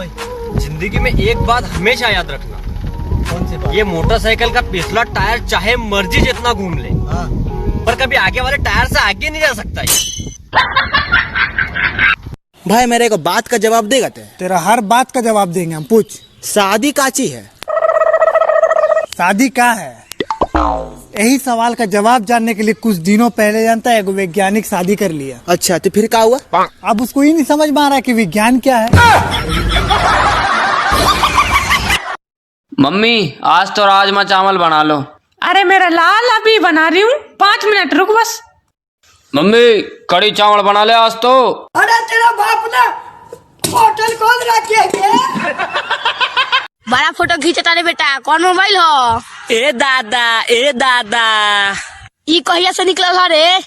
भाई? जिंदगी में एक बात हमेशा याद रखना, कौन सी बात? ये मोटरसाइकिल का पिछला टायर चाहे मर्जी जितना घूम ले, हाँ। पर कभी आगे वाले टायर से आगे नहीं जा सकता ये। भाई मेरे को बात का जवाब देगा तेरा हर बात का जवाब देंगे हम। पूछ। शादी काची है? शादी क्या है? यही सवाल का जवाब जानने के लिए कुछ दिनों पहले जानता है एक वैज्ञानिक शादी कर लिया। अच्छा तो फिर क्या हुआ? अब उसको ही नहीं समझ में आ रहा कि विज्ञान क्या है। मम्मी आज तो राजमा चावल बना लो। अरे मेरा लाल अभी बना रही हूँ, 5 मिनट रुक बस। मम्मी कड़ी चावल बना ले आज तो। अरे तेरा बाप ने होटल खोल रखी है। बड़ा फोटो खींचता रे बेटा, कौन मोबाइल हो? ए दादा ई कहिया से निकलल ह रे?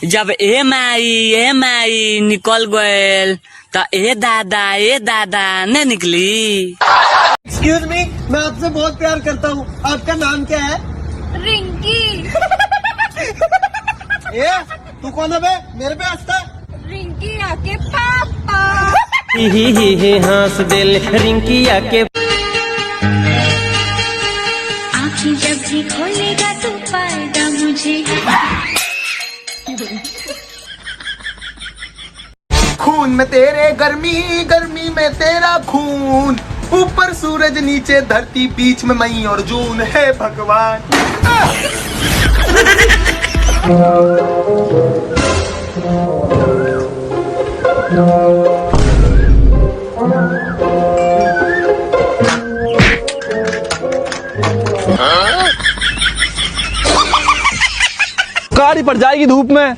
जब ए माई निकल गयल त ए दादा न निकली। एक्सक्यूज मी, मैं आपसे बहुत प्यार करता हूँ, आपका नाम क्या है? रिंकी। ए, तू कौन है बे? मेरे पे हंसता? रिंकी आके पापा। ही हंस दिल रिंकिया के। आँखें जब भी खोलेगा तो पाएगा मुझे। खून में तेरे गर्मी, गर्मी में तेरा खून, ऊपर सूरज नीचे धरती, बीच में मई और जून है भगवान। गाड़ी पड़ जाएगी धूप में।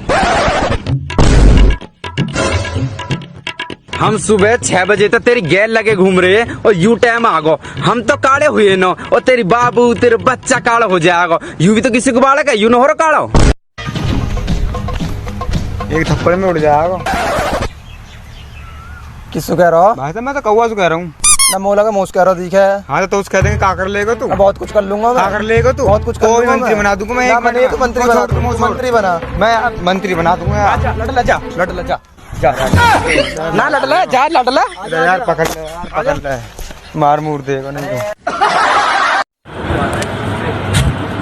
हम सुबह 6 बजे तक तेरी गैल लगे घूम रहे हैं और यू टाइम आ गो। हम तो काले हुए न और तेरी बाबू तेरे बच्चा काला हो जाएगा। यू भी तो किसी को बाड़ा का यू न हो रहा काला। एक थप्पड़ में उड़ जाएगा। किसको कह रहा हो? भाई साहब मैं तो कौवा से कह रहा हूँ। ना मोला का मोस कह रहा दिखा है। हाँ तो उस कह देंगे का कर लेगा तू? बहुत कुछ कर लूंगा मैं। का कर लेगा तू? बहुत कुछ कर कोई लूंगा मंत्री मैं। बना दूंगा मैं। ना बने तो मंत्री बना दूंगा। मंत्री बना। मैं मंत्री बना दूंगा यार। लड़ जा ना लड़ला यार पकड़ ले मार मूर देगा नहीं तो।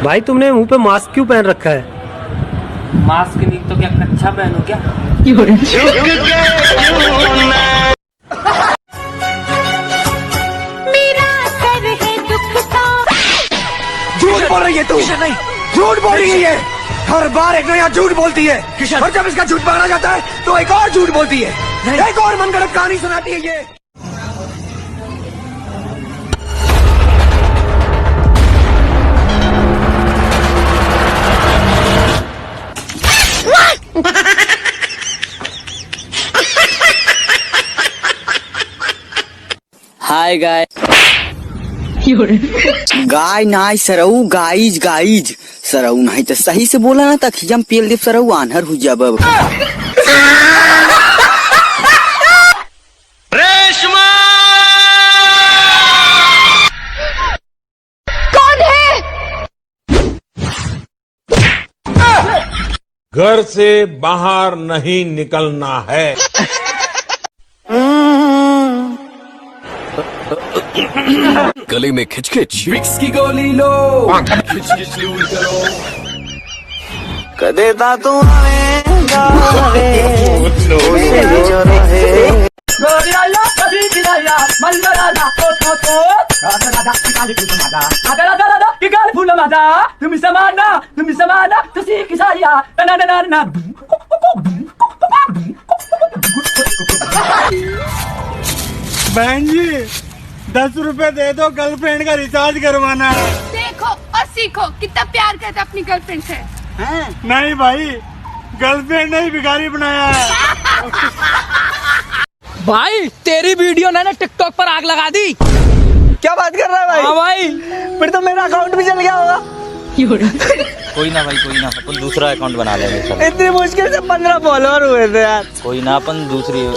भाई तुमने मुंह पे मास्क क्यों पहन रखा है? मास्क नहीं तो क्या कच्छा पहनो क्या? मेरा सर है दुखता। झूठ बोल रही है तू। झूठ बोल रही है। हर बार एक नया झूठ बोलती है और जब इसका झूठ पकड़ा जाता है तो एक और झूठ बोलती है, एक और मनगढ़ंत कहानी सुनाती है ये। हाय गाय। गाय नाई सरऊ गाइज सरऊ नहीं तो सही से बोला ना तक हम पेल देव सरऊ आनहर हो जब। रेशमा कौन है? घर से बाहर नहीं निकलना है। गले में खिचखिच विक्स की गोली लो, खिचखिच दूर करो। कदे दा तू आवेगा रे जो रहे। बहन जी 10 रुपए दे दो, गर्लफ्रेंड का रिचार्ज करवाना है। देखो और सीखो कितना प्यार करता अपनी गर्लफ्रेंड से। नहीं भाई, गर्लफ्रेंड ने ही भिखारी बनाया है। भाई तेरी वीडियो ने टिकटॉक पर आग लगा दी। क्या बात कर रहा है भाई? हाँ भाई, फिर तो मेरा अकाउंट भी चल गया होगा। कोई ना भाई, कोई ना, अपन दूसरा अकाउंट बना लेंगे। इतनी मुश्किल से 15 फॉलोअर हुए थे यार। कोई ना, अपन दूसरी।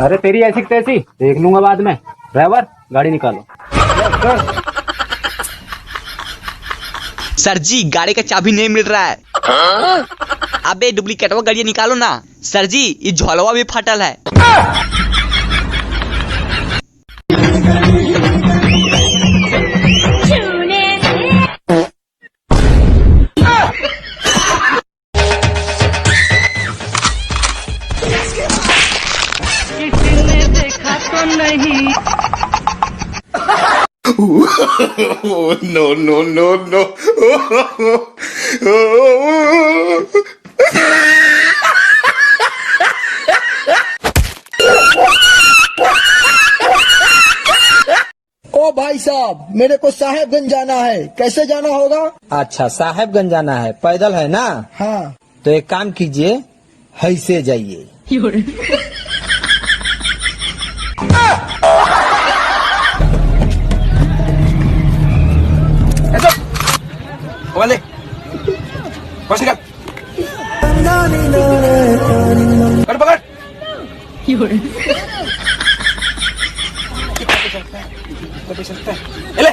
अरे तेरी ऐसी तैसी देख लूंगा बाद में। ड्राइवर गाड़ी निकालो। सर जी गाड़ी का चाबी नहीं मिल रहा है। अबे डुप्लीकेट वो गाड़ी निकालो ना। सर जी ये झोलवा भी फटल है। नहीं। No no no no. ओ भाई साहब, मेरे को साहेबगंज जाना है, कैसे जाना होगा? अच्छा, साहेबगंज जाना है, पैदल है ना? हाँ। तो एक काम कीजिए, हैसे जाइए। वाले पकड़ पकड़। ले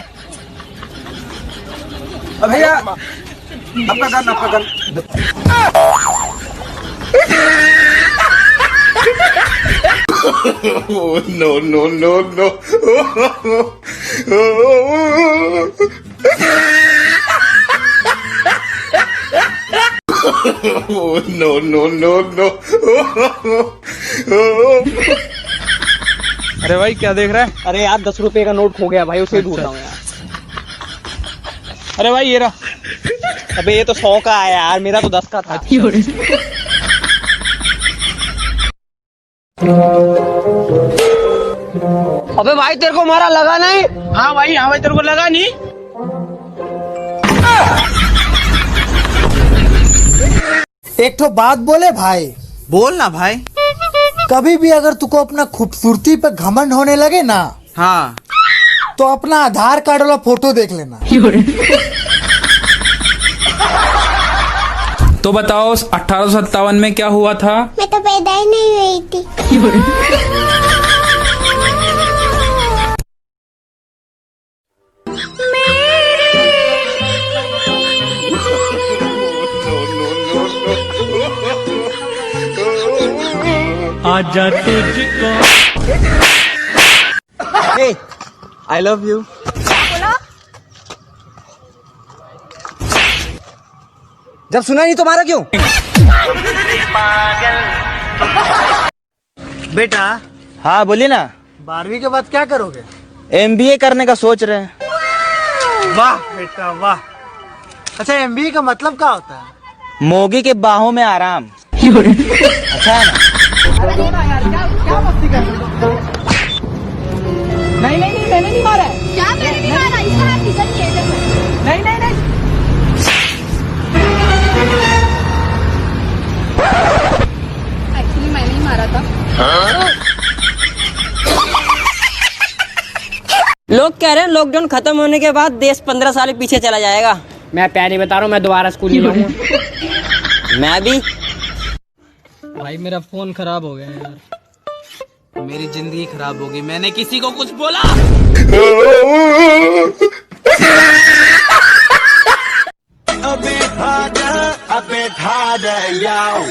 भैया, आपका गन, आपका gun. No no no no. No no no no. अरे भाई क्या देख रहा है? अरे यार 10 रुपए का नोट खो गया भाई, उसे ढूंढ रहा हूँ यार। अरे भाई ये रहा। अबे ये तो 100 का है यार, मेरा तो 10 का था। अबे भाई तेरे को मारा लगा नहीं? हाँ भाई तेरे को लगा नहीं? एक तो बात बोले भाई। बोल ना भाई। कभी भी अगर तुको अपना खूबसूरती पे घमंड होने लगे ना, हाँ, तो अपना आधार कार्ड वाला फोटो देख लेना। तो बताओ 1857 में क्या हुआ था? मैं तो पैदा ही नहीं हुई थी। आजा तुझको। Hey, I love you. जब सुना नहीं तो मारा क्यों? बेटा, हाँ बोलिए ना। 12वीं के बाद क्या करोगे? MBA करने का सोच रहे हैं। वाह बेटा वाह। अच्छा, MBA का मतलब क्या होता है? मोगी के बाहों में आराम। अच्छा है ना? नहीं नहीं नहीं, मैंने नहीं मारा है। क्या मैंने नहीं मारा? इसका हाथ निकल के देखो। नहीं नहीं नहीं। एक्चुअली मैंने ही मारा था। लोग कह रहे हैं लॉकडाउन खत्म होने के बाद देश 15 साल पीछे चला जाएगा। मैं पहले बता रहा हूँ, मैं दोबारा स्कूल नहीं जाऊंगा। मैं भी। भाई मेरा फोन खराब हो गया यार। मेरी जिंदगी खराब होगी, मैंने किसी को कुछ बोला? अबे भागा, अबे भागा याओ।